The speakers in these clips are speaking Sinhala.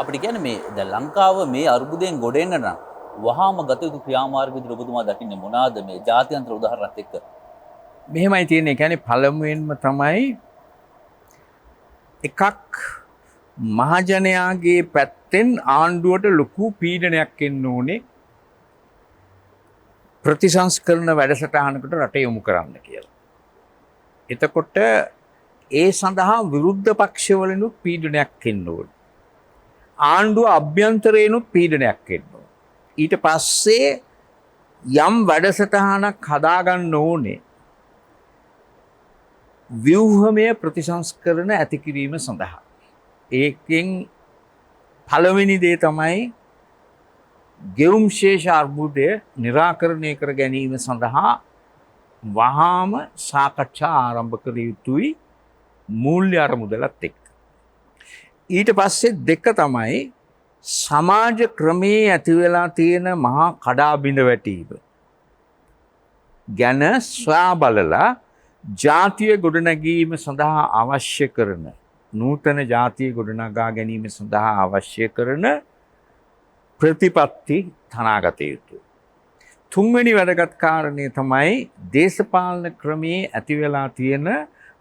අපිට කියන්නේ මේ දැන් ලංකාව මේ අර්බුදයෙන් ගොඩ එන්න නම් වහාම ගත යුතු ක්‍රියාමාර්ග විදිහට ඔබතුමා දකින්නේ මොනවාද මේ ජාත්‍යන්තර උදාහරණත් එක්ක? මෙහෙමයි තියෙන්නේ. කියන්නේ පළමුවෙන්ම තමයි එකක් මහජනයාගේ පැත්තෙන් ආණ්ඩුවට ලොකු පීඩනයක් එන්න ඕනේ ප්‍රතිසංස්කරණ වැඩසටහනකට රට යොමු කරන්න කියලා. එතකොට ඒ සඳහා විරුද්ධ පක්ෂවලිනුත් පීඩනයක් එන්න ඕනේ. ආණ්ඩුව අභ්‍යන්තරේනුත් පීඩනයක් එන්න ඕනේ. ඊට පස්සේ යම් වැඩසටහනක් හදාගන්න ඕනේ ව්‍යුහමය ප්‍රතිසංස්කරණ ඇති කිරීම සඳහා. ඒකෙන් පළවෙනි දේ තමයි ගෙවුම් ශේෂ අර්බුදය නිරාකරණය කර ගැනීම සඳහා වහාම සාකච්ඡා ආරම්භ කළ යුතුයි මූල්‍ය අරමුදලත් එක්ක. ඊට පස්සේ දෙක තමයි සමාජ ක්‍රමයේ ඇති වෙලා තියෙන මහා කඩාබිඳ වැටීම ගැන සොයා බලලා ජාතිය ගොඩනැගීම සඳහා අවශ්‍ය කරන නූතන ජාතිය ගොඩනගා ගැනීම සඳහා අවශ්‍ය කරන ප්‍රතිපත්ති තනාගත යුතුයි. තුන්වෙනි වැදගත් කාරණය තමයි දේශපාලන ක්‍රමයේ ඇති වෙලා තියෙන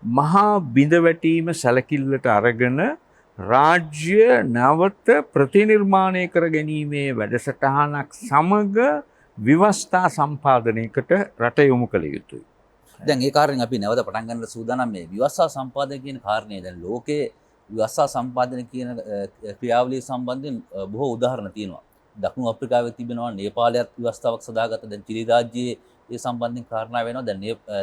මහා බිඳවැටීම සැලකිල්ලට අරගෙන රාජ්‍ය නැවත ප්‍රතිනිර්මාණය කර ගැනීමේ වැඩසටහනක් සමග ව්‍යවස්ථා සම්පාදනයකට රට යොමු කළ යුතුයි. දැන් ඒ කාරණෙන් අපි නැවත පටන් ගන්න සූදානම් මේ ව්‍යවස්ථා සම්පාදනය කියන කාරණේ. දැන් ලෝකයේ ව්‍යවස්ථා සම්පාදනය කියන ක්‍රියාවලිය සම්බන්ධයෙන් බොහෝ උදාහරණ තියෙනවා. දකුණු අප්‍රිකාවේ තිබෙනවා, නේපාලයත් ව්‍යවස්ථාවක් සදාගත්ත. දැන් චිලි රාජ්‍යයේ ඒ සම්බන්ධයෙන් කාරණා වෙනවා. දැන්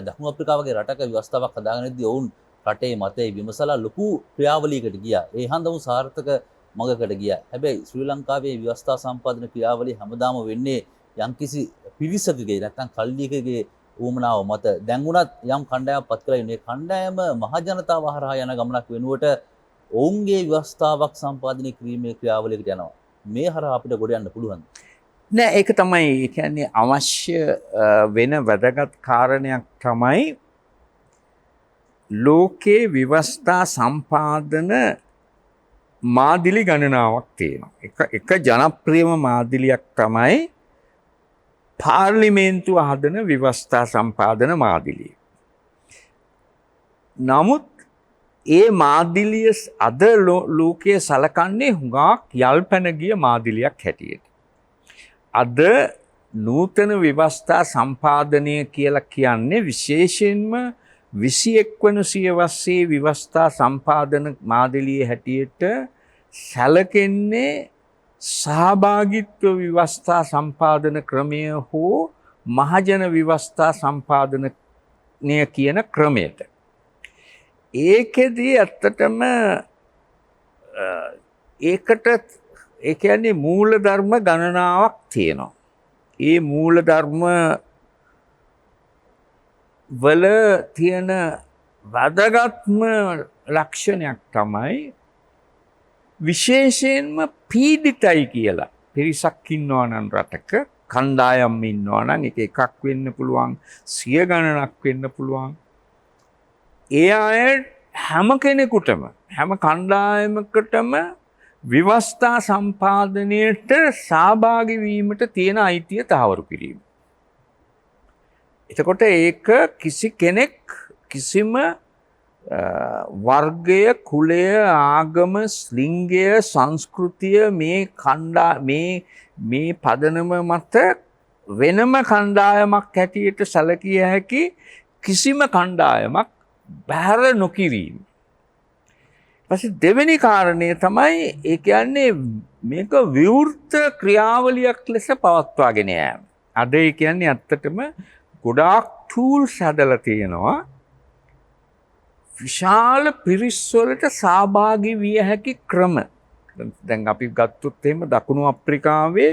දකුණු අප්‍රිකාව වගේ රටක ව්‍යවස්ථාවක් හදාගෙන ඉද්දී ඔවුන් රටේ මතය විමසලා ලොකු ක්‍රියාවලියකට ගියා. ඒ හන්දම සාර්ථක මඟකට ගියා. හැබැයි ශ්‍රී ලංකාවේ ව්‍යවස්ථා සම්පාදන ක්‍රියාවලිය හැමදාම වෙන්නේ යම්කිසි පිරිසකගේ නැත්නම් කල්ලියකගේ ඌමනාව මත. දැන් උනත් යම් කණ්ඩායමක් පත් කරලා ඉන්නේ. කණ්ඩායම මහජනතාව හරහා යන ගමනක් වෙනුවට ඔවුන්ගේ ව්‍යවස්ථාවක් සම්පාදනය කිරීමේ ක්‍රියාවලියකට යනවා. මේ හරහා අපිට ගොඩ යන්න පුළුවන්. නෑ, ඒක තමයි කියන්නේ අවශ්‍ය වෙන වැදගත් කාරණයක් තමයි ලෝකේ ව්‍යවස්ථා සම්පාදන මාදිලි ගණනාවක් තියෙනවා. එක ජනප්‍රියම මාදිලියක් තමයි පාර්ලිමේන්තුව හදන ව්‍යවස්ථා සම්පාදන මාදිලිය. නමුත් ඒ මාදිලිය අද ලෝකයේ සලකන්නේ හුඟක් යල්පැන ගිය මාදිලියක් හැටියට. අද නූතන ව්‍යවස්ථා සම්පාදනය කියලා කියන්නේ විශේෂයෙන්ම 21 වන සියවසේ ව්‍යවස්ථා සම්පාදන මාදිලිය හැටියට සැලකෙන්නේ සහභාගීත්ව ව්‍යවස්ථා සම්පාදන ක්‍රමය හෝ මහජන ව්‍යවස්ථා සම්පාදනය කියන ක්‍රමයට. ඒකෙදී ඇත්තටම ඒකට ඒ කියන්නේ මූලධර්ම ගණනාවක් තියෙනවා. ඒ මූලධර්ම වල තියෙන වැදගත්ම ලක්ෂණයක් තමයි විශේෂයෙන්ම පීඩිතයි කියලා පිරිසක් ඉන්නවා නම් රටක, කණ්ඩායම් ඉන්නවා නම් ඒක එකක් වෙන්න පුළුවන්, සිය ගණනක් වෙන්න පුළුවන්. ඒ අය හැම කෙනෙකුටම, හැම කණ්ඩායමකටම ව්‍යවස්ථා සම්පාදනයට සහභාගී වීමට තියෙන අයිතිය තහවුරු කිරීම. එතකොට ඒක කිසි කෙනෙක් කිසිම වර්ගය, කුලය, ආගම, ලිංගය, සංස්කෘතිය මේ පදනම මත වෙනම කණ්ඩායමක් හැටියට සැලකිය හැකි කිසිම කණ්ඩායමක් බැහැර නොකිරීම. පස්සේ දෙවෙනි කාරණය තමයි ඒ කියන්නේ මේක විවෘත ක්‍රියාවලියක් ලෙස පවත්වාගෙන යෑම. අද ඒ කියන්නේ ඇත්තටම ගොඩාක් ටූල්ස් හදලා තියෙනවා විශාල පිරිස් වලට සහභාගී විය හැකි ක්‍රම. දැන් අපි ගත්තොත් එහෙම දකුණු අප්‍රිකාවේ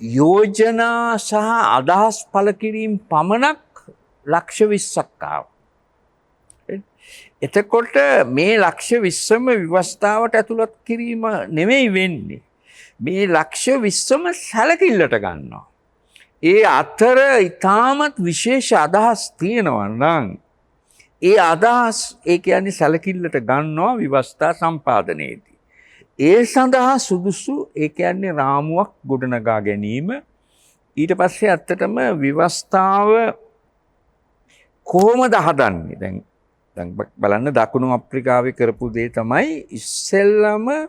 යෝජනා සහ අදහස් පළ කිරීම පමණක් ලක්ෂ 20ක් ආවා. එතකොට මේ ලක්ෂ 20ම ව්‍යවස්ථාවට ඇතුළත් කිරීම නෙමෙයි වෙන්නේ. මේ ලක්ෂ 20ම සැලකිල්ලට ගන්නවා. ඒ අතර ඊටමත් විශේෂ අදහස් තියෙනවා නම් ඒ අදහස් ඒ කියන්නේ සැලකිල්ලට ගන්නවා ව්‍යවස්ථා සම්පාදනයේදී. ඒ සඳහා සුදුසු ඒ කියන්නේ රාමුවක් ගොඩනගා ගැනීම. ඊට පස්සේ ඇත්තටම ව්‍යවස්ථාව කොහොමද හදන්නේ? දැන් බලන්න දකුණු අප්‍රිකාවේ කරපු දේ තමයි ඉස්සෙල්ලම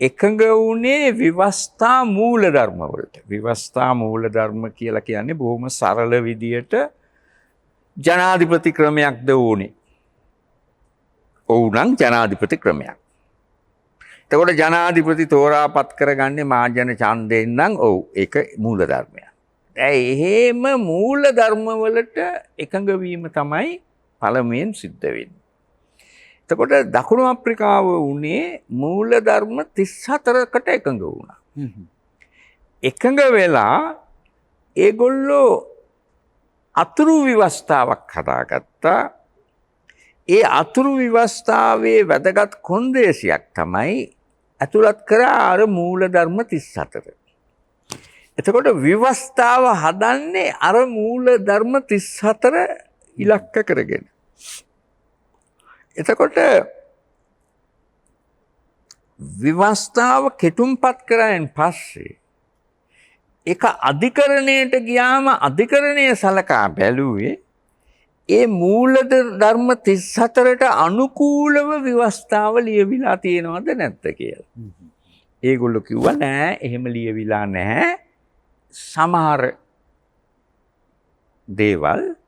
එකඟ වුණේ ව්‍යවස්ථා මූලධර්ම වලට. ව්‍යවස්ථා මූලධර්ම කියලා කියන්නේ බොහොම සරල විදියට ජනාධිපති ක්‍රමයක්ද ඕනේ. ඔව් නම් ජනාධිපති ක්‍රමයක්. එතකොට ජනාධිපති තෝරාපත් කරගන්නේ මහජන ඡන්දයෙන් නම් ඔව් ඒක මූලධර්මයක්. එහෙම මූලධර්ම වලට එකඟ වීම තමයි පළමුවෙන් සිද්ධ වෙන්නේ. එතකොට දකුණු අප්‍රිකාව උනේ මූලධර්ම 34කට එකඟ වුණා. එකඟ වෙලා ඒගොල්ලෝ අතුරු ව්‍යවස්ථාවක් හදාගත්තා. ඒ අතුරු ව්‍යවස්ථාවේ වැදගත් කොන්දේසියක් තමයි ඇතුළත් කරා අර මූලධර්ම 34. එතකොට ව්‍යවස්ථාව හදන්නේ අර මූලධර්ම 34 ඉලක්ක කරගෙන. එතකොට ව්‍යවස්ථාව කෙටුම්පත් කරායින් පස්සේ ඒක අධිකරණයට ගියාම අධිකරණය සලකා බැලුවේ ඒ මූලධර්ම 34ට අනුකූලව ව්‍යවස්ථාව ලියවිලා තියෙනවද නැද්ද කියලා. ඒගොල්ලෝ කිව්වා නෑ එහෙම ලියවිලා නැහැ. සමහර දේවල්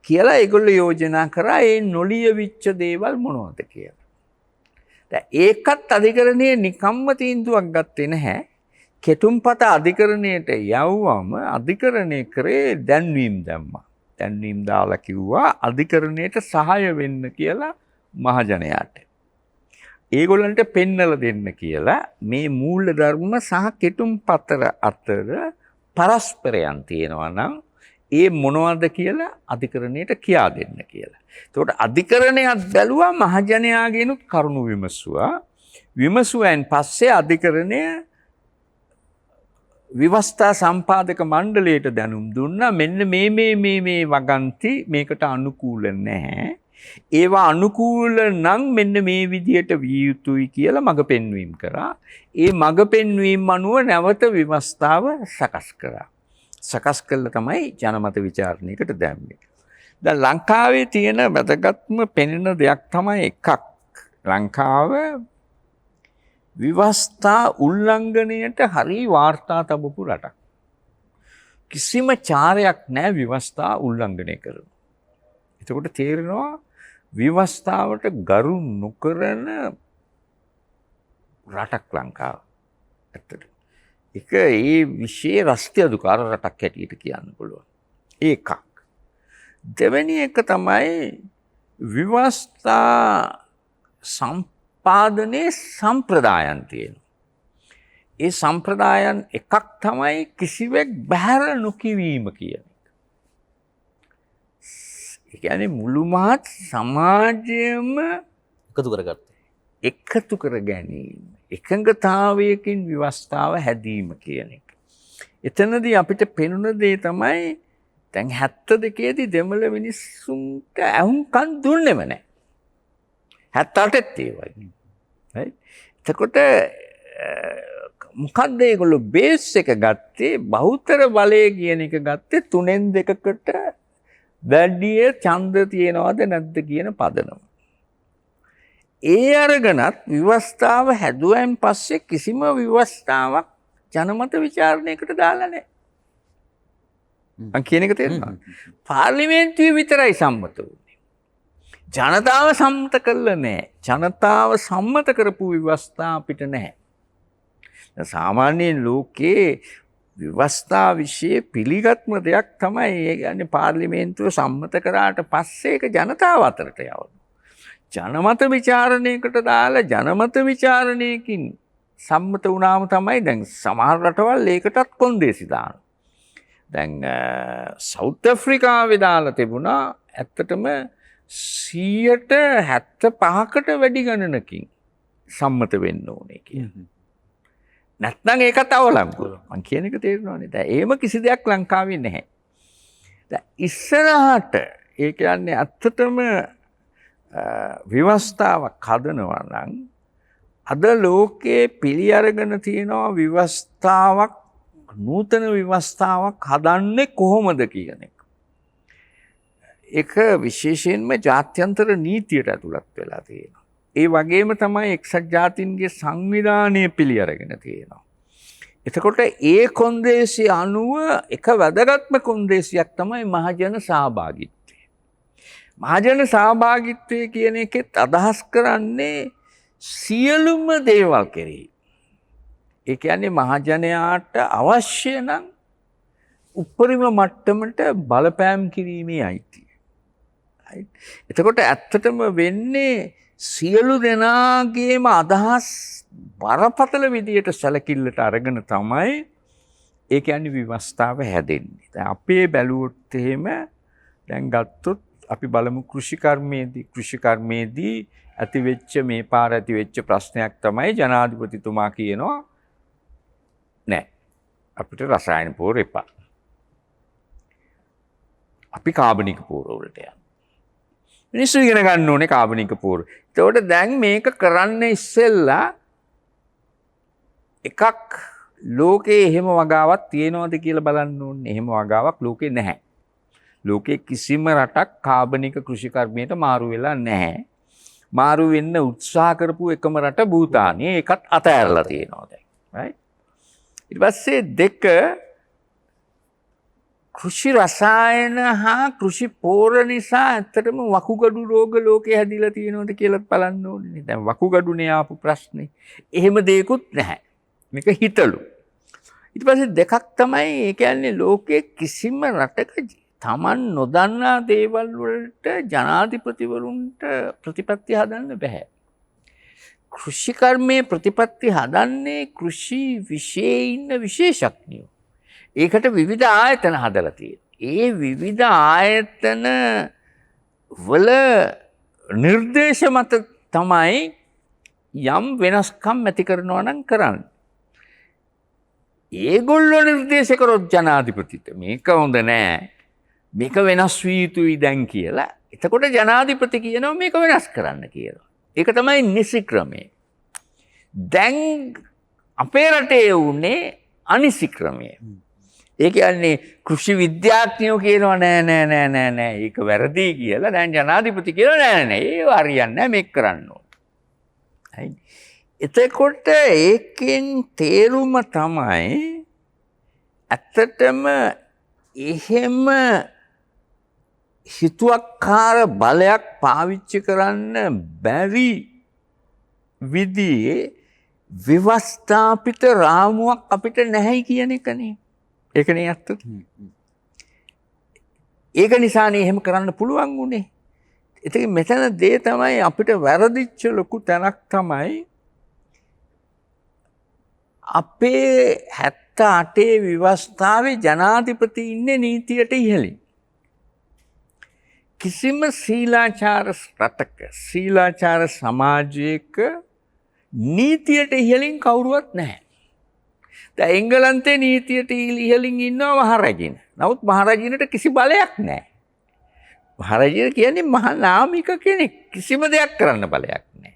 කියලා ඒගොල්ලෝ යෝජනා කරා ඒ නොලියවිච්ච දේවල් මොනවද කියලා. දැන් ඒකත් අධිකරණයේ නිකම්ම තීන්දුවක් ගත්තේ නැහැ. කෙටුම්පත අධිකරණයට යවුවම අධිකරණය කරේ දැන්වීම් දැම්මා. දැන්වීම් දාලා කිව්වා අධිකරණයට සහාය වෙන්න කියලා මහජනයාට. ඒගොල්ලන්ට පෙන්නලා දෙන්න කියලා මේ මූල ධර්ම සහ කෙටුම්පත අතර පරස්පරයන් තියෙනවා නම් ඒ මොනවද කියලා අධිකරණයට කියා දෙන්න කියලා. එතකොට අධිකරණයත් බැලුවා මහජනයාගෙනුත් කරුණු විමසුවා. විමසුවෙන් පස්සේ අධිකරණය ව්‍යවස්ථා සම්පාදක මණ්ඩලයට දැනුම් දුන්නා මෙන්න මේ වගන්ති මේකට අනුකූල නැහැ. ඒවා අනුකූල නම් මෙන්න මේ විදියට විය යුතුයි කියලා මඟ පෙන්වීම කරා. ඒ මඟ පෙන්වීම අනුව නැවත ව්‍යවස්ථාව සකස් කරා. සකස් කළා තමයි ජනමත විචාරණයකට දැම්මේ. දැන් ලංකාවේ තියෙන වැදගත්ම පෙනෙන දෙයක් තමයි එකක්. ලංකාව ව්‍යවස්ථා උල්ලංඝනයට හරි වාර්තා තබපු රටක්. කිසිම චාරයක් නැහැ ව්‍යවස්ථා උල්ලංඝනය කරන. එතකොට තේරෙනවා ව්‍යවස්ථාවට ගරු නොකරන රටක් ලංකාව. ඇත්තට. ඒක ඒ විශේෂ රාෂ්ට්‍රීය අධිකාර රටක් හැටියට කියන්න පුළුවන්. ඒකක්. දෙවෙනි එක තමයි ව්‍යවස්ථා සම්පාදනයේ සම්ප්‍රදායන් තියෙනවා. ඒ සම්ප්‍රදායන් එකක් තමයි කිසිවෙක් බැහැර නොකිවීම කියන එක. ඒ කියන්නේ මුළු මහත් සමාජයම එකතු කර ගැනීම. එකඟතාවයකින් ව්‍යවස්ථාව හැදීම කියන එක. එතනදී අපිට පෙනුන දේ තමයි දැන් 72 දී දෙමළ මිනිස්සුන්ට අහුම්කම් දුන්නේම නැහැ. 78ත් ඒ වගේ. right? එතකොට මොකක්ද ඒගොල්ලෝ බේස් එක ගත්තේ බහුතර බලය කියන එක ගත්තේ 3න් 2කට වැඩි ඡන්ද තියනවද නැද්ද කියන පදනම. ඒ අරගෙනත් ව්‍යවස්ථාව හැදුවෙන් පස්සේ කිසිම ව්‍යවස්ථාවක් ජනමත විචාරණයකට දාලා නැහැ. මම කියන එක තේරෙනවද? පාර්ලිමේන්තුවේ විතරයි සම්මත වුනේ. ජනතාව සම්මත කළා නැහැ. ජනතාව සම්මත කරපු ව්‍යවස්ථා අපිට නැහැ. සාමාන්‍ය ලෝකයේ ව්‍යවස්ථා વિશે පිළිගත්ම දෙයක් තමයි ඒ කියන්නේ පාර්ලිමේන්තුව සම්මත කරාට පස්සේ ඒක ජනතාව අතරට යවනවා. ජනමත විචාරණයකට දාලා ජනමත විචාරණයකින් සම්මත වුණාම තමයි දැන් සමහර රටවල් ඒකටත් කොන්දේසි දානවා. දැන් සවුත් ඇෆ්‍රිකාවේ දාලා තිබුණා ඇත්තටම 75%කට වැඩි ගණනකින් සම්මත වෙන්න ඕනේ කියලා. නැත්නම් ඒකත් අවලංගු. මම කියන එක තේරෙනවනේ. දැන් එහෙම කිසි දෙයක් ලංකාවේ නැහැ. දැන් ඉස්සරහට ඒ කියන්නේ ඇත්තටම ව්‍යවස්ථාවක් හදනවා නම් අද ලෝකයේ පිළි අරගෙන තියෙනවා ව්‍යවස්ථාවක් නූතන ව්‍යවස්ථාවක් හදන්නේ කොහොමද කියන එක. ඒක විශේෂයෙන්ම ජාත්‍යන්තර නීතියට ඇතුළත් වෙලා තියෙනවා. ඒ වගේම තමයි එක්සත් ජාතීන්ගේ සංවිධානය පිළි අරගෙන තියෙනවා. එතකොට ඒ කොන්දේසි අනුව එක වැදගත්ම කොන්දේසියක් තමයි මහජන සහභාගිත්වය. මහජන සහභාගිත්වය කියන එකෙත් අදහස් කරන්නේ සියලුම දේවල් කෙරෙහි. ඒ කියන්නේ මහජනයාට අවශ්‍ය නම් උපරිම මට්ටමට බලපෑම් කිරීමේ අයිතිය. එතකොට ඇත්තටම වෙන්නේ සියලු දෙනාගේම අදහස් බරපතල විදියට සැලකිල්ලට අරගෙන තමයි ඒ කියන්නේ ව්‍යවස්ථාව හැදෙන්නේ. දැන් අපේ බැලුවොත් එහෙම දැන් ගත්තොත් අපි බලමු කෘෂිකර්මයේදී ඇතිවෙච්ච මේ පාර ඇතිවෙච්ච ප්‍රශ්නයක් තමයි ජනාධිපතිතුමා කියනවා නෑ අපිට රසායන පොහොර එපා. අපි කාබනික පොහොර වලට යනවා. මිනිස්සු ඉගෙන ගන්න ඕනේ කාබනික පොහොර. ඒතකොට දැන් මේක කරන්න ඉස්සෙල්ලා එකක් ලෝකේ එහෙම වගාවක් තියෙනවද කියලා බලන්න ඕනේ. එහෙම වගාවක් ලෝකේ නැහැ. ලෝකේ කිසිම රටක් කාබනික කෘෂිකර්මයට මාරු වෙලා නැහැ. මාරු වෙන්න උත්සාහ කරපු එකම රට භූතානය. ඒකත් අතහැරලා තියෙනවා දැන්. right? ඊට පස්සේ දෙක කෘෂි රසායන හා කෘෂි පොහොර නිසා ඇත්තටම වකුගඩු රෝග ලෝකේ හැදිලා තියෙනවද කියලා බලන්න ඕනේ. දැන් වකුගඩුනේ ආපු ප්‍රශ්නේ. එහෙම දෙයක්වත් නැහැ. මේක හිතලු. ඊට පස්සේ දෙකක් තමයි ඒ කියන්නේ ලෝකයේ කිසිම රටක Taman නොදන්නා දේවල් වලට ජනාධිපතිවරුන්ට ප්‍රතිපත්ති හදන්න බෑ. කෘෂිකර්මයේ ප්‍රතිපත්ති හදන්නේ කෘෂි විෂයේ ඉන්න විශේෂඥයෝ. ඒකට විවිධ ආයතන හදලා තියෙනවා. ඒ විවිධ ආයතන වල නිර්දේශ මත තමයි යම් වෙනස්කම් ඇති කරනවා නම් කරන්නේ. ඒගොල්ලෝ නිර්දේශ කරොත් ජනාධිපතිට මේක හොඳ නෑ. මේක වෙනස් වී යුතුයි දැන් කියලා. එතකොට ජනාධිපති කියනවා මේක වෙනස් කරන්න කියලා. ඒක තමයි නිසි ක්‍රමය. දැන් අපේ රටේ වුණේ අනිසි ක්‍රමය. ඒ කියන්නේ කෘෂි විද්‍යාඥයෝ කියනවා නෑ ඒක වැරදි කියලා. දැන් ජනාධිපති කියනවා නෑ ඒක හරියන්නේ නෑ මේක කරන්න ඕනේ. එතකොට ඒකෙන් තේරුම තමයි ඇත්තටම එහෙම හිතුවක්කාර බලයක් පාවිච්චි කරන්න බැරි විදිහේ ව්‍යවස්ථාපිත රාමුවක් අපිට නැහැ කියන එකනේ. ඒකනේ ඇත්ත. ඒක නිසානේ එහෙම කරන්න පුළුවන් උනේ. ඉතින් මෙතන දේ තමයි අපිට වැරදිච්ච ලොකු තැනක් තමයි අපේ 78 ව්‍යවස්ථාවේ ජනාධිපති ඉන්නේ නීතියට ඉහළින්. කිසිම ශීලාචාර රටක ශීලාචාර සමාජයක නීතියට ඉහළින් කවුරුවත් නැහැ. දැන් එංගලන්තේ නීතියට ඉහළින් ඉන්නවා මහරජින. නමුත් මහරජිනට කිසි බලයක් නැහැ. මහරජින කියන්නේ මහා නාමික කෙනෙක්. කිසිම දෙයක් කරන්න බලයක් නැහැ.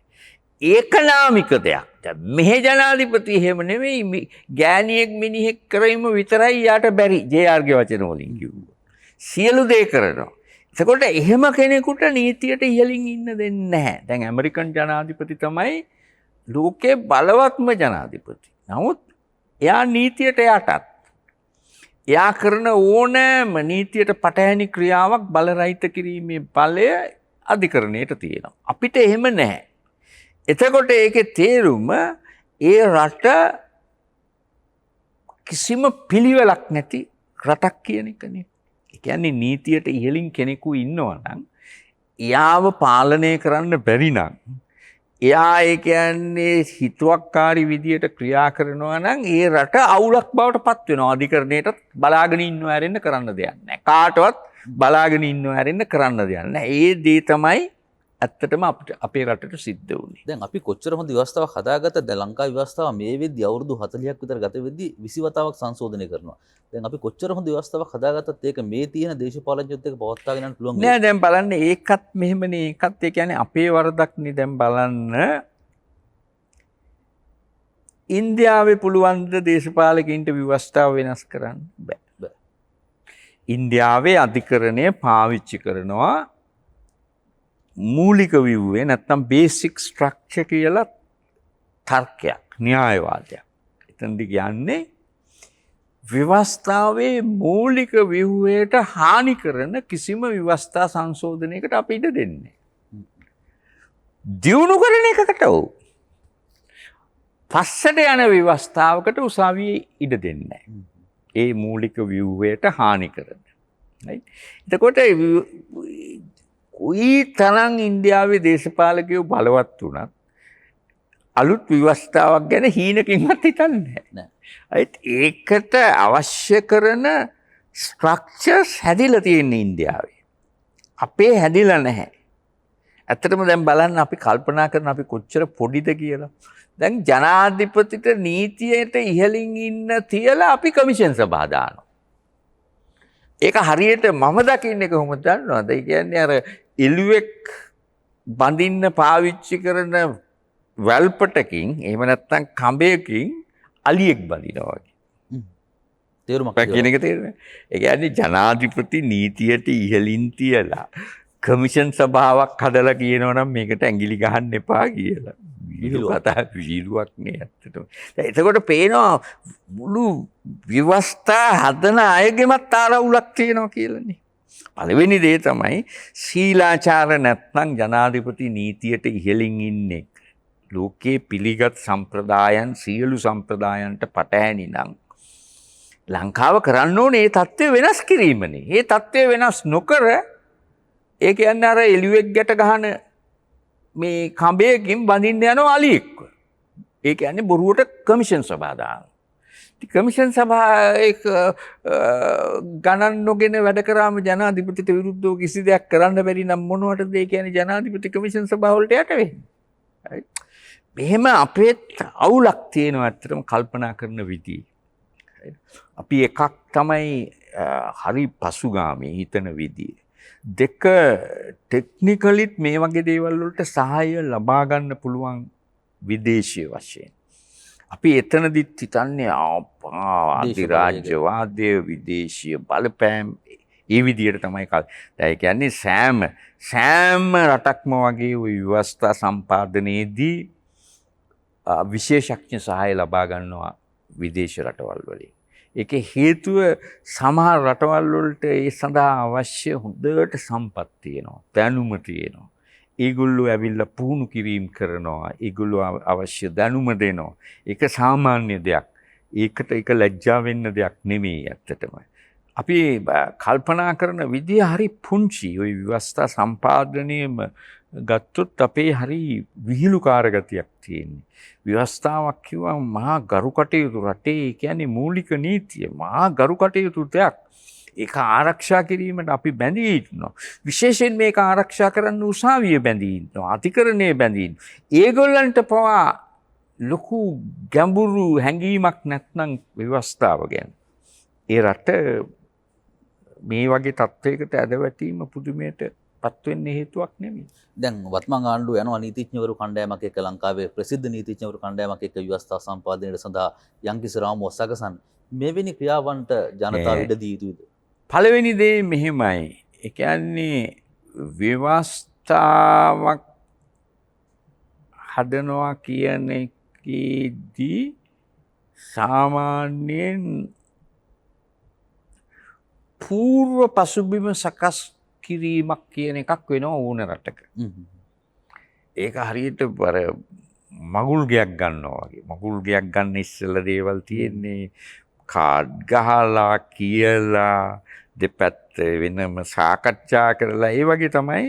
ඒකනාමික දෙයක්. දැන් මෙහෙ ජනාධිපති එහෙම නෙමෙයි ගෑණියෙක් මිනිහෙක් කරයිම විතරයි යාට බැරි. ජේ.ආර්.ගේ වචන වලින් කිව්වා. සියලු දේ කරනවා. එතකොට එහෙම කෙනෙකුට නීතියට ඉහළින් ඉන්න දෙන්නේ නැහැ. දැන් ඇමරිකන් ජනාධිපති තමයි ලෝකේ බලවත්ම ජනාධිපති. නමුත් එයා නීතියට යටත්. එයා කරන ඕනෑම නීතියට පටහැනි ක්‍රියාවක් බලරහිත කිරීමේ බලය අධිකරණයට තියෙනවා. අපිට එහෙම නැහැ. එතකොට ඒකේ තේරුම ඒ රට කිසිම පිළිවෙලක් නැති රටක් කියන එකනේ. ඒ කියන්නේ නීතියට ඉහළින් කෙනෙකු ඉන්නවා නම් එයාව පාලනය කරන්න බැරි නම් එයා ඒ කියන්නේ හිතුවක්කාරී විදියට ක්‍රියා කරනවා නම් ඒ රට අවුලක් බවට පත් වෙනවා. අධිකරණයටත් බලාගෙන ඉන්නව ඇරෙන්න කරන්න දෙයක් නැහැ. කාටවත් බලාගෙන ඉන්නව ඇරෙන්න කරන්න දෙයක් නැහැ. ඒ දේ තමයි ඇත්තටම අපේ රටට සිද්ධ වුණේ. දැන් අපි කොච්චර හොඳ ව්‍යවස්ථාවක් හදාගත්තද? දැන් ලංකා ව්‍යවස්ථාව මේ වෙද්දි අවුරුදු 40ක් විතර ගත වෙද්දි 20 වතාවක් සංශෝධනය කරනවා. දැන් අපි කොච්චර හොඳ ව්‍යවස්ථාවක් හදාගත්තත් ඒක මේ තියෙන දේශපාලනඥයොත් එක්ක පවත්වාගෙන යන්න පුළුවන් නෑ. දැන් බලන්න ඒකත් මෙහෙමනේ. ඒකත් ඒ කියන්නේ අපේ වරදක් නේ. දැන් බලන්න ඉන්දියාවේ පුළුවන්ද දේශපාලකින්ට ව්‍යවස්ථාව වෙනස් කරන්න? බෑ. ඉන්දියාවේ අධිකරණය පාවිච්චි කරනවා මූලික ව්‍යුවේ නැත්තම් බේසික් ස්ට්‍රක්චර් කියලා තර්කයක්, න්‍යායවාදයක්. එතනදි කියන්නේ ව්‍යවස්ථාවේ මූලික ව්‍යුහයට හානි කරන කිසිම ව්‍යවස්ථා සංශෝධනයකට අපි ඉඩ දෙන්නේ. දියුණු කරන එකකට ඔව්. පස්සට යන ව්‍යවස්ථාවකට උසාවියේ ඉඩ දෙන්නේ නැහැ. ඒ මූලික ව්‍යුහයට හානි කරන. එතකොට කොයි තරම් ඉන්දියාවේ දේශපාලකයෝ බලවත් වුණත් අලුත් ව්‍යවස්ථාවක් ගැන හීනකින්වත් හිතන්නේ නැහැ. ඒකට අවශ්‍ය කරන ස්ට්‍රක්චර්ස් හැදිලා තියෙන ඉන්දියාවේ. අපේ හැදිලා නැහැ. ඇත්තටම දැන් බලන්න අපි කල්පනා කරන අපි කොච්චර පොඩිද කියලා. දැන් ජනාධිපතිට නීතියට ඉහළින් ඉන්න තියලා අපි කමිෂන් සභා දානවා. ඒක හරියට මම දකින්නේ කොහොමද දන්නවද? ඒ කියන්නේ අර එළුවෙක් බඳින්න පාවිච්චි කරන වැල්පටකින් එහෙම නැත්නම් කඹයකින් අලියෙක් බඳිනවා වගේ. තේරුමක් කියන එක තේරෙන්නේ. ඒ කියන්නේ ජනාධිපති නීතියට ඉහළින් තියලා කමිෂන් සභාවක් හදලා කියනවනම් මේකට ඇඟිලි ගහන්න එපා කියලා. විහිළුවක් නේ ඇත්තටම. එතකොට පේනවා මුළු ව්‍යවස්ථා හදන අයගෙමත් ආරවුලක් තියෙනවා කියලානේ. පළවෙනි දේ තමයි සීලාචාර නැත්නම් ජනාධිපති නීතියට ඉහළින් ඉන්නේ. ලෝකයේ පිළිගත් සම්ප්‍රදායන් සියලු සම්ප්‍රදායන්ට පටහැනි නම් ලංකාව කරන්න ඕනේ මේ தත්ත්වය වෙනස් කිරීමනේ. මේ தත්ත්වය වෙනස් නොකර ඒ කියන්නේ අර එළුවෙක් ගැට ගහන මේ කඹයකින් බඳින්න යනවා අලියෙක්ව. ඒ කියන්නේ බොරුවට කමිෂන් සභා දානවා. ඉතින් කමිෂන් සභා ඒක ගණන් නොගෙන වැඩ කරාම ජනාධිපතිට විරුද්ධව කිසි දෙයක් කරන්න බැරි නම් මොනවටද ඒ කියන්නේ ජනාධිපති කමිෂන් සභාව වලට යට වෙන්නේ. මෙහෙම අපේත් අවුලක් තියෙනවා ඇත්තටම කල්පනා කරන විදිහ. අපි එකක් තමයි හරි පසුගාමී හිතන විදිහ. දෙක ටෙක්නිකලිත් මේ වගේ දේවල් වලට සහාය ලබා ගන්න පුළුවන් විදේශීය වශයෙන්. අපි එතනදිත් හිතන්නේ අධිරාජ්‍යවාදය විදේශීය බලපෑම් ඒ විදිහට තමයි ඒ කියන්නේ සෑම රටක්ම වගේ ව්‍යවස්ථා සම්පාදනයේදී විශේෂඥ සහාය ලබා ගන්නවා විදේශ රටවල් වලින්. ඒකේ හේතුව සමහර රටවල් වලට ඒ සඳහා අවශ්‍ය හොඳට සම්පත් තියෙනවා, දැනුම තියෙනවා. ඒගොල්ලෝ ඇවිල්ලා පුහුණු කිරීම කරනවා, ඒගොල්ලෝ අවශ්‍ය දැනුම දෙනවා. ඒක සාමාන්‍ය දෙයක්. ඒකට ඒක ලැජ්ජා වෙන්න දෙයක් නෙමෙයි ඇත්තටම. අපි කල්පනා කරන විදිය හරි පුංචි. ওই ව්‍යවස්ථා සම්පාදනයේම ගත්තොත් අපේ හරි විහිළුකාර ගතියක් තියෙන්නේ. ව්‍යවස්ථාවක් කිව්වම මහා ගරු කටයුතු රටේ කියන්නේ මූලික නීතිය. මහා ගරු කටයුතු දෙයක්. ඒක ආරක්ෂා කිරීමට අපි බැඳී ඉන්නවා. විශේෂයෙන් මේක ආරක්ෂා කරන්න උසාවිය බැඳී ඉන්නවා. අධිකරණයේ බැඳී ඉන්නවා. ඒගොල්ලන්ට පවා ලොකු ගැඹුරු හැඟීමක් නැත්නම් ව්‍යවස්ථාව ගැන. ඒ රට මේ වගේ තත්ත්වයකට ඇදවැටීම පුදුමයට පත් වෙන්න හේතුවක් නෙමෙයි. දැන් වත්මන් ආණ්ඩුව යනවා නීතිඥවරු කණ්ඩායමක් එක්ක ලංකාවේ ප්‍රසිද්ධ නීතිඥවරු කණ්ඩායමක් එක්ක ව්‍යවස්ථා සම්පාදනයට සඳහා යම්කිසි රාමුවක් සකසන්න. මෙවැනි ක්‍රියාවන්ට ජනතාව ඉඩ දී යුතුද? පළවෙනි දේ මෙහෙමයි. ඒ කියන්නේ ව්‍යවස්ථාවක් හදනවා කියන එකේදී සාමාන්‍යයෙන් පූර්ව පසුබිම සකස් කිරීමක් කියන එකක් වෙනවා ඕන රටක. ඒක හරියට මගුල් ගයක් ගන්නවා වගේ. මගුල් ගයක් ගන්න ඉස්සෙල්ලා දේවල් තියෙන්නේ කාඩ් ගහලා කියලා දෙපැත්ත වෙනම සාකච්ඡා කරලා ඒ වගේ තමයි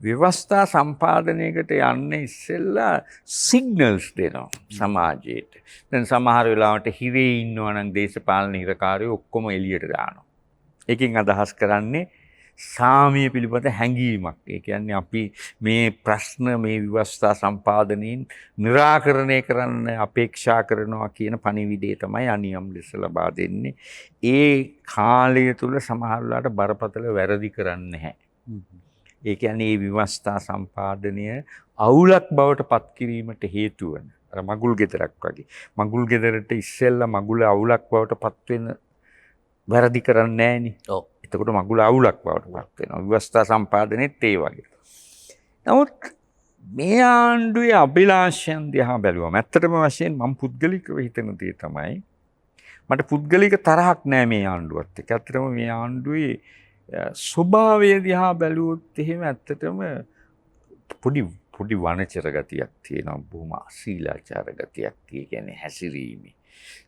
ව්‍යවස්ථා සම්පාදනයකට යන්න ඉස්සෙල්ලා සිග්නල්ස් දෙනවා සමාජයට. දැන් සමහර වෙලාවට හිරේ ඉන්නවා නම් දේශපාලන හිරකාරයෝ ඔක්කොම එළියට දානවා. ඒකෙන් අදහස් කරන්නේ සාමීය පිළිබඳ හැඟීමක්. ඒ කියන්නේ අපි මේ ප්‍රශ්න මේ ව්‍යවස්ථා සම්පාදනයෙන් निराකරණය කරන්න අපේක්ෂා කරනවා කියන පණිවිඩය තමයි අනියම් ලෙස ලබා දෙන්නේ. ඒ කාලය තුල සමහර වෙලාවට බරපතල වැරදි කරන්නේ නැහැ. ඒ කියන්නේ මේ ව්‍යවස්ථා සම්පාදනය අවුලක් බවට පත් කිරීමට හේතු වන අර මගුල් ගෙදරක් වගේ. මගුල් ගෙදරට ඉස්සෙල්ලා මගුල අවුලක් බවට පත් වෙන වැරදි කරන්නේ නැහෙනි. ඔව්. එතකොට මගුල අවුලක් බවට පත් වෙනවා. ව්‍යවස්ථා සම්පාදනයේත් ඒ වගේ. නමුත් මේ ආණ්ඩුවේ අභිලාෂයන් දිහා බැලුවම ඇත්තටම වශයෙන් මම පුද්ගලිකව හිතන දේ තමයි මට පුද්ගලික තරහක් නෑ මේ ආණ්ඩුවත් එක්ක. ඇත්තටම මේ ආණ්ඩුවේ ස්වභාවය දිහා බැලුවොත් එහෙම ඇත්තටම පොඩි වනචර ගතියක් තියෙනවා. බොහොම අශීලාචාර ගතියක් කියන්නේ හැසිරීමේ.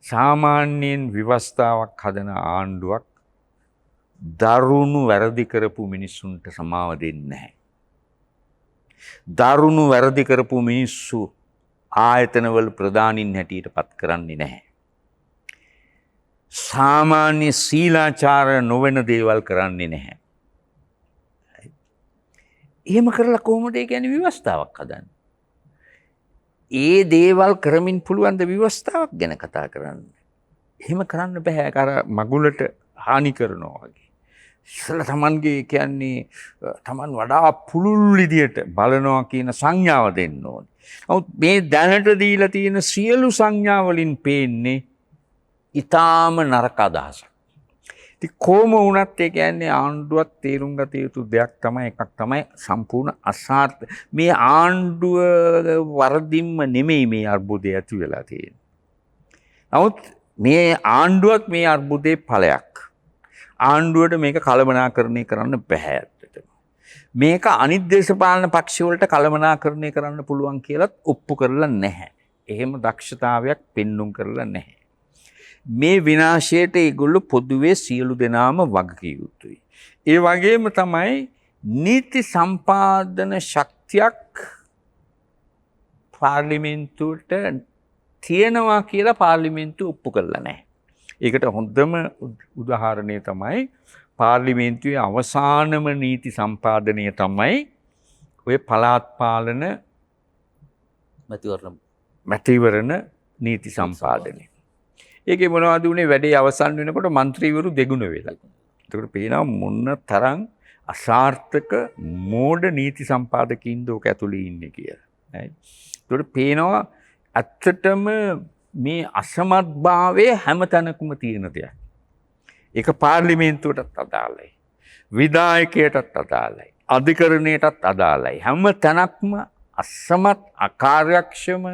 සාමාන්‍යයෙන් ව්‍යවස්ථාවක් හදන ආණ්ඩුවක් දරුණු වැරදි කරපු මිනිස්සුන්ට සමාව දෙන්නේ නැහැ. දරුණු වැරදි කරපු මිනිස්සු ආයතනවල ප්‍රධානින් හැටියට පත් කරන්නේ නැහැ. සාමාන්‍ය සීලාචාර නොවන දේවල් කරන්නේ නැහැ. එහෙම කරලා කොහොමද ඒ කියන්නේ ව්‍යවස්ථාවක් හදන්නේ? ඒ දේවල් කරමින් පුළුවන් ද ව්‍යවස්ථාවක් ගැන කතා කරන්න? එහෙම කරන්න බෑ. අර මගුලට හානි කරනවා වගේ. ඉස්සෙල්ලා Tamanගේ කියන්නේ Taman වඩා පුළුල් විදියට බලනවා කියන සංඥාව දෙන්න ඕනේ. නමුත් මේ දැනට දීලා තියෙන සියලු සංඥා වලින් පේන්නේ ඊටාම නරක අදහසක්. ඉතින් කොහොම වුණත් ඒ කියන්නේ ආණ්ඩුවක් තේරුම් ගත යුතු දෙයක් තමයි එකක් තමයි සම්පූර්ණ අසාර්ථ මේ ආණ්ඩුව වරදින්ම නෙමෙයි මේ අර්බුදය ඇති වෙලා තියෙන්නේ. නමුත් මේ ආණ්ඩුවක් මේ අර්බුදේ ඵලයක්. ආණ්ඩුවට මේක කළමනාකරණය කරන්න බෑ ඇත්තටම. මේක අනිත් දේශපාලන පක්ෂ වලට කළමනාකරණය කරන්න පුළුවන් කියලාත් ඔප්පු කරලා නැහැ. එහෙම දක්ෂතාවයක් පෙන්눔 කරලා නැහැ. මේ විනාශයට ඒගොල්ලෝ පොදුවේ සියලු දෙනාම වගකිය යුතුයි. ඒ වගේම තමයි නීති සම්පාදන ශක්තියක් පාර්ලිමේන්තුවට තියෙනවා කියලා පාර්ලිමේන්තුව ඔප්පු කරලා නැහැ. ඒකට හොඳම උදාහරණය තමයි පාර්ලිමේන්තුවේ අවසානම නීති සම්පාදනය තමයි ඔය පළාත් පාලන මැතිවරණ නීති සම්පාදනය. ඒකේ මොනවද උනේ වැඩේ අවසන් වෙනකොට മന്ത്രിවරු දෙගුණ වෙලා. ඒකට පේනවා මොන තරම් අසාර්ථක මෝඩ නීති සම්පාදකින්ද ඔක ඇතුලේ ඉන්නේ කියලා. හරි. ඒකට පේනවා ඇත්තටම මේ අසමත්භාවය හැම තැනකම තියෙන දෙයක්. ඒක පාර්ලිමේන්තුවටත් අදාළයි. විධායකයටත් අදාළයි. අධිකරණයටත් අදාළයි. හැම තැනක්ම අසමත් අකාර්යක්ෂම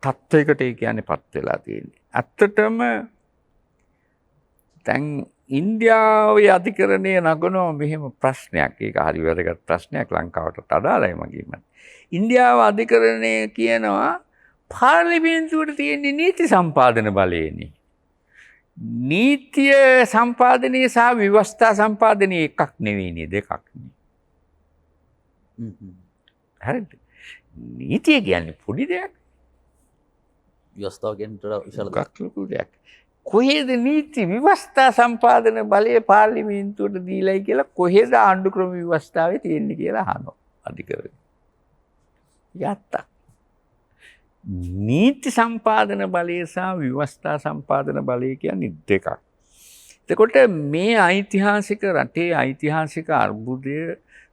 තත්ත්වයකට ඒ කියන්නේ පත් වෙලා තියෙන්නේ. ඇත්තටම දැන් ඉන්දියාවේ අධිකරණය නගනවා මෙහෙම ප්‍රශ්නයක්. ඒක හරි වැදගත් ප්‍රශ්නයක් ලංකාවටත් අදාළයි මගේ මත. ඉන්දියාව අධිකරණය කියනවා පාර්ලිමේන්තුවට තියෙන නීති සම්පාදන බලයනේ. නීතිය සම්පාදනය සහ ව්‍යවස්ථා සම්පාදනය එකක් නෙවෙයිනේ දෙකක් නේ. හරිද? නීතිය කියන්නේ පොඩි දෙයක්. ව්‍යවස්ථාව කියන්නේ විශාල දෙයක්. කොහෙද නීති ව්‍යවස්ථා සම්පාදන බලය පාර්ලිමේන්තුවට දීලායි කියලා කොහෙද ආණ්ඩු ක්‍රම ව්‍යවස්ථාවේ තියෙන්නේ කියලා අහනවා අධිකරණය. යත්තා. නීති සම්පාදන බලය සහ ව්‍යවස්ථා සම්පාදන බලය කියන්නේ දෙකක්. එතකොට මේ ඓතිහාසික රටේ ඓතිහාසික අර්බුදය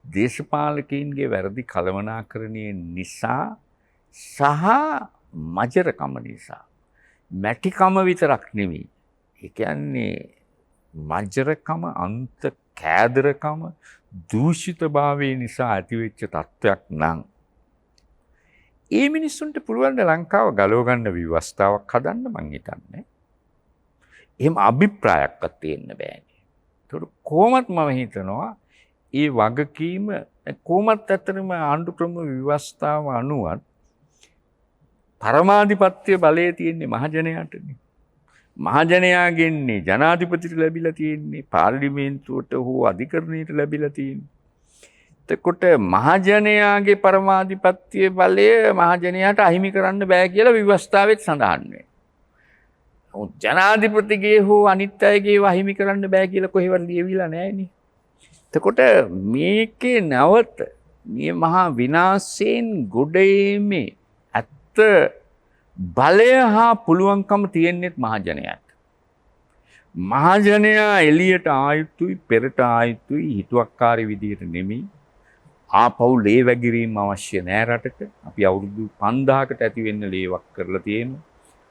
දේශපාලකයින්ගේ වැරදි කළමනාකරණය නිසා සහ මජරකම නිසා මැටිකම විතරක් නෙවෙයි. ඒ කියන්නේ මජරකම අන්ත කෑදරකම දූෂිතභාවය නිසා ඇතිවෙච්ච තත්ත්වයක් නම් ඒ මිනිස්සුන්ට පුළුවන් ලංකාව ගලව ගන්න ව්‍යවස්ථාවක් හදන්න මං හිතන්නේ. එහෙම අභිප්‍රායක්වත් තියෙන්න බෑනේ. ඒකට කොහොමත් මම හිතනවා ඒ වගකීම කොහොමත් ඇත්තටම ආණ්ඩු ක්‍රම ව්‍යවස්ථාව අනුවත් පරමාධිපත්‍ය බලය තියෙන්නේ මහජනයාටනේ. මහජනයාගෙන්නේ ජනාධිපතිට ලැබිලා තියෙන්නේ පාර්ලිමේන්තුවට හෝ අධිකරණයට ලැබිලා තියෙන්නේ. එතකොට මහජනයාගේ පරමාධිපත්‍ය බලය මහජනයාට අහිමි කරන්න බෑ කියලා ව්‍යවස්ථාවෙත් සඳහන් වෙනවා. ජනාධිපතිගේ හෝ අනිත් අයගේ අහිමි කරන්න බෑ කියලා කොහෙවත් ලියවිලා නැහැනේ. එතකොට මේකේ නැවත මේ මහා විනාශයෙන් ගොඩ ඒමේ ඇත්ත බලය හා පුළුවන්කම තියෙන්නේත් මහජනයාට. මහජනයා එළියට ආයුතුයි පෙරට ආයුතුයි හිතුවක්කාරී විදියට නෙමෙයි. ආපහු ලේ වැගිරීම අවශ්‍ය නෑ රටට. අපි අවුරුදු 5000කට ඇති වෙන්න ලේවක් කරලා තියෙනවා.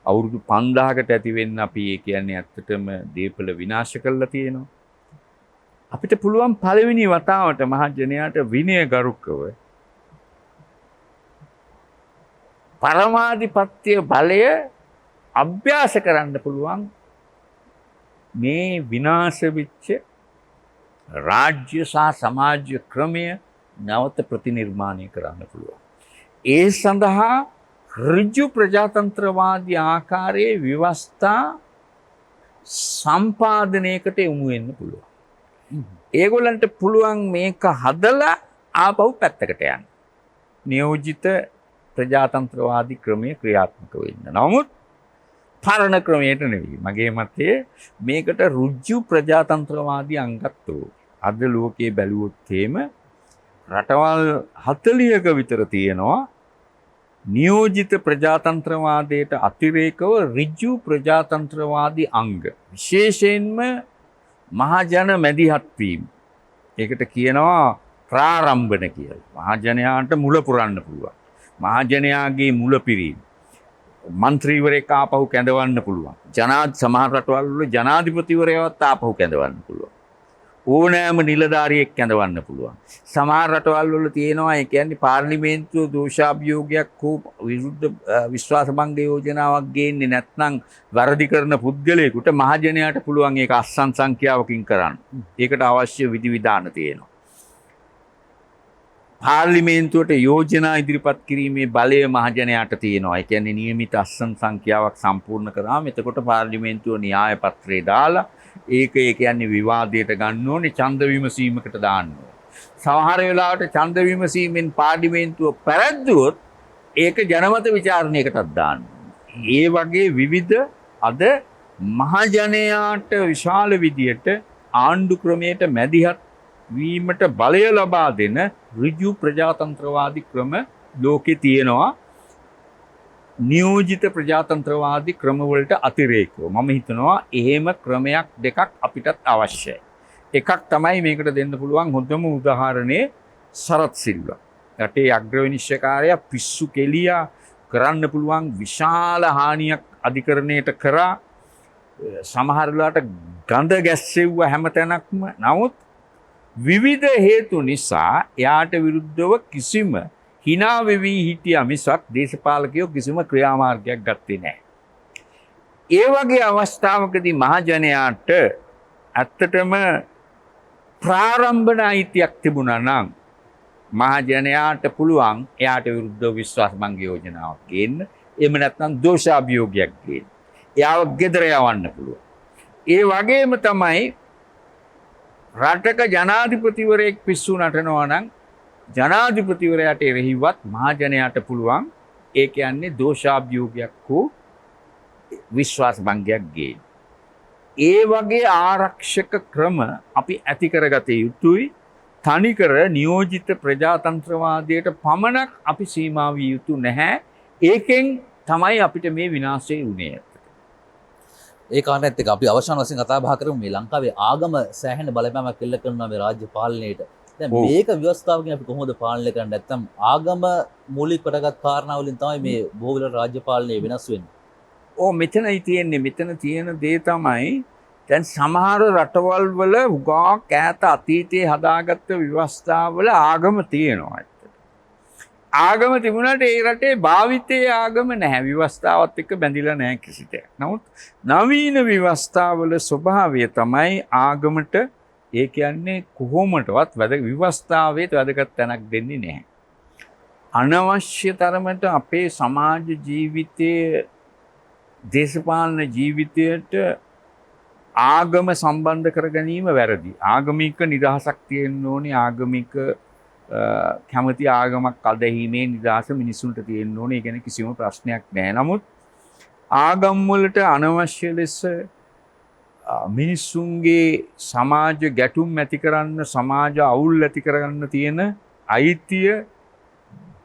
අවුරුදු 5000කට ඇති වෙන්න අපි ඒ කියන්නේ ඇත්තටම දේපල විනාශ කරලා තියෙනවා. අපිට පුළුවන් පළවෙනි වතාවට මහජනයාට විනයගරුකව පරමාධිපත්‍ය බලය අභ්‍යාස කරන්න පුළුවන් මේ විනාශ වෙච්ච රාජ්‍ය සහ සමාජ ක්‍රමය නැවත ප්‍රතිනිර්මාණය කරන්න පුළුවන්. ඒ සඳහා ඍජු ප්‍රජාතන්ත්‍රවාදී ආකාරයේ ව්‍යවස්ථා සම්පාදනයකට යොමු වෙන්න පුළුවන්. ඒගොල්ලන්ට පුළුවන් මේක හදලා ආපහු පැත්තකට යන්න. නියෝජිත ප්‍රජාතන්ත්‍රවාදී ක්‍රමය ක්‍රියාත්මක වෙන්න. නමුත් පරණ ක්‍රමයට නෙවෙයි. මගේ මතයේ මේකට ඍජු ප්‍රජාතන්ත්‍රවාදී අංගත් අද ලෝකයේ බැලුවොත් එහෙම රටවල් 40ක විතර තියෙනවා නියෝජිත ප්‍රජාතන්ත්‍රවාදයට අතිරේකව ඍජු ප්‍රජාතන්ත්‍රවාදී අංග. විශේෂයෙන්ම මහජන මැදිහත් වීම. ඒකට කියනවා ප්‍රාරම්භන කියලා. මහජනයාට මුල පුරන්න පුළුවන්. මහජනයාගේ මුල පිරීම. මන්ත්‍රීවරයෙක් ආපහු කැඳවන්න පුළුවන්. සමහර රටවල් වල ජනාධිපතිවරයවත් ආපහු කැඳවන්න පුළුවන්. ඕනෑම නිලධාරියෙක් කැඳවන්න පුළුවන්. සමහර රටවල් වල තියෙනවා ඒ කියන්නේ පාර්ලිමේන්තුව දෝෂාභියෝගයක් හෝ විරුද්ධ විශ්වාසභංග යෝජනාවක් ගේන්නේ නැත්නම් වැරදි කරන පුද්ගලයෙකුට මහජනයාට පුළුවන් ඒක අස්සන් සංඛ්‍යාවකින් කරන්න. ඒකට අවශ්‍ය විධිවිධාන තියෙනවා. පාර්ලිමේන්තුවට යෝජනා ඉදිරිපත් කිරීමේ බලය මහජනයාට තියෙනවා. ඒ කියන්නේ නියමිත අස්සන් සංඛ්‍යාවක් සම්පූර්ණ කරාම එතකොට පාර්ලිමේන්තුව න්‍යාය පත්‍රය දාලා ඒක ඒ කියන්නේ විවාදයට ගන්න ඕනේ ඡන්ද විමසීමකට දාන්න ඕනේ. සමහර වෙලාවට ඡන්ද විමසීමෙන් පාර්ලිමේන්තුව පැරද්දුවොත් ඒක ජනමත විචාරණයකටත් දාන්න. ඒ වගේ විවිධ අද මහජනයාට විශාල විදියට ආණ්ඩු ක්‍රමයට මැදිහත් වීමට බලය ලබා දෙන ඍජු ප්‍රජාතන්ත්‍රවාදී ක්‍රම ලෝකේ තියෙනවා. නියෝජිත ප්‍රජාතන්ත්‍රවාදී ක්‍රමවලට අතිරේකව මම හිතනවා එහෙම ක්‍රමයක් දෙකක් අපිටත් අවශ්‍යයි. එකක් තමයි මේකට දෙන්න පුළුවන් හොඳම උදාහරණේ සරත් සිල්වා. රටේ අග්‍රවිනිශ්චයකාරයා පිස්සු කෙලියා කරන්න පුළුවන් විශාල හානියක් අධිකරණයට කරා. සමහර වෙලාවට ගඳ ගැස්සෙව්ව හැමතැනක්ම. නමුත් විවිධ හේතු නිසා එයාට විරුද්ධව කිසිම hina වෙවි හිටියා මිසක් දේශපාලකයෝ කිසිම ක්‍රියාමාර්ගයක් ගත්තේ නැහැ. ඒ වගේ අවස්ථාවකදී මහජනයාට ඇත්තටම ප්‍රාරම්භන අයිතියක් තිබුණා නම් මහජනයාට පුළුවන් එයාට විරුද්ධව විශ්වාසභංග යෝජනාවක් ගේන්න. එහෙම නැත්නම් දෝෂාභියෝගයක් ගේන්න. එයාව ගෙදර යවන්න පුළුවන්. ඒ වගේම තමයි රටක ජනාධිපතිවරයෙක් පිස්සු නටනවා නම් ජනාධිපතිවරයාට එරෙහිවත් මහජනයාට පුළුවන් ඒ කියන්නේ දෝෂාභියෝගයක් හෝ විශ්වාසභංගයක් ගේන්න. ඒ වගේ ආරක්ෂක ක්‍රම අපි ඇති කරගත යුතුයි. තනිකර නියෝජිත ප්‍රජාතන්ත්‍රවාදයට පමණක් අපි සීමා විය යුතු නැහැ. ඒකෙන් තමයි අපිට මේ විනාශය වුණේ. ඒ කාරණේත් එක්ක අපි අවසාන වශයෙන් කතා බහ කරමු මේ ලංකාවේ ආගම සෑහෙන බලපෑමක් එල්ල කරනවා මේ රාජ්‍ය පාලනයේට. දැන් මේක ව්‍යවස්ථාවකින් අපි කොහොමද පාලනය කරන්නේ? නැත්නම් ආගම මූලික කොටගත් කාරණා වලින් තමයි මේ බොහෝ වෙලාවට රාජ්‍ය පාලනය වෙනස් වෙන්නේ. මෙතනයි තියෙන්නේ. මෙතන තියෙන දේ තමයි දැන් සමහර රටවල් වල උගාක් ඈත අතීතයේ හදාගත්ත ව්‍යවස්ථාවල ආගම තියෙනවා. ආගම තිබුණාට ඒ රටේ භාවිතයේ ආගම නැහැ. ව්‍යවස්ථාවත් එක්ක බැඳිලා නැහැ කිසි දෙයක්. නමුත් නවීන ව්‍යවස්ථාවල ස්වභාවය තමයි ආගමට ඒ කියන්නේ කොහොමඩවත් ව්‍යවස්ථාවේ වැදගත් තැනක් දෙන්නේ නැහැ. අනවශ්‍ය තරමට අපේ සමාජ ජීවිතයේ දේශපාලන ජීවිතයට ආගම සම්බන්ධ කර ගැනීම වැරදි. ආගමික නිදහසක් තියෙන්න ඕනේ. ආගමික කැමති ආගමක් අදහිීමේ නිදහස මිනිසුන්ට තියෙන්න ඕනේ. ඒ කියන්නේ කිසිම ප්‍රශ්නයක් නැහැ. නමුත් ආගම් වලට අනවශ්‍ය ලෙස මිනිසුන්ගේ සමාජ ගැටුම් ඇති කරන්න, සමාජ අවුල් ඇති කරගන්න තියෙන අයිතිය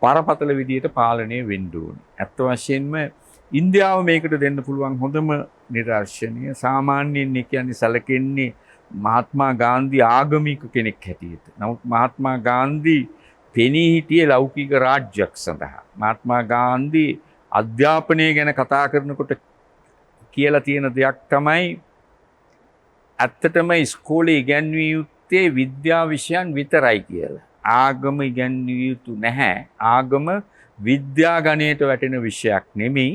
බරපතල විදියට පාලනය වෙන්න ඕනේ. ඇත්ත වශයෙන්ම ඉන්දියාව මේකට දෙන්න පුළුවන් හොඳම නිදර්ශනය. සාමාන්‍යයෙන් ඒ කියන්නේ සැලකෙන්නේ මහත්මා ගාන්ධි ආගමික කෙනෙක් හැටියට. නමුත් මහත්මා ගාන්ධි පෙනී හිටියේ ලෞකික රාජ්‍යයක් සඳහා. මහත්මා ගාන්ධි අධ්‍යාපනය ගැන කතා කරනකොට කියලා තියෙන දෙයක් තමයි ඇත්තටම ඉස්කෝලේ ඉගැන්විය යුත්තේ විද්‍යා විෂයන් විතරයි කියලා. ආගම ඉගැන්විය යුතු නැහැ. ආගම විද්‍යා ගණයට වැටෙන විෂයක් නෙමෙයි.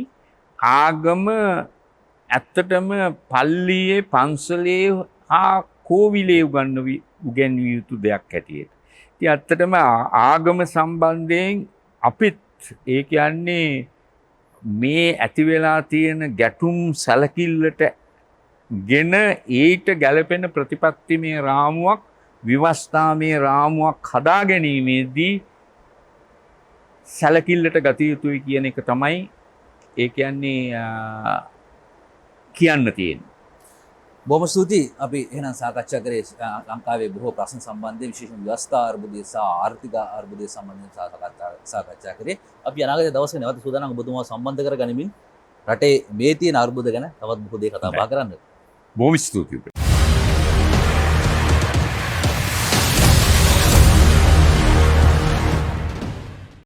ආගම ඇත්තටම පල්ලියේ පන්සලේ හා කෝවිලේ උගන්විය යුතු දෙයක් හැටියට. ඉතින් ඇත්තටම ආගම සම්බන්ධයෙන් අපිත් ඒ කියන්නේ මේ ඇති වෙලා තියෙන ගැටුම් සැලකිල්ලට ගෙන ඊට ගැලපෙන ප්‍රතිපත්තිමය රාමුවක් විවස්ථාමය රාමුවක් හදා ගැනීමේදී සැලකිල්ලට ගත යුතුයි කියන එක තමයි ඒ කියන්නේ කියන්න තියෙන්නේ. බොහොම ස්තුතියි. අපි එහෙනම් සාකච්ඡා කරේ ලංකාවේ බොහෝ ප්‍රශ්න සම්බන්ධයෙන් විශේෂයෙන් ව්‍යවස්ථා අර්බුදය සහ ආර්ථික අර්බුදය සම්බන්ධයෙන් සාකච්ඡා කරේ. අපි අනාගත දවසේ නැවත සූදානම් ඔබතුමාව සම්බන්ධ කරගනිමින් රටේ මේ තියෙන අර්බුද ගැන තවත් බොහෝ දේ කතා බහ කරන්න. බොහොම ස්තුතියි.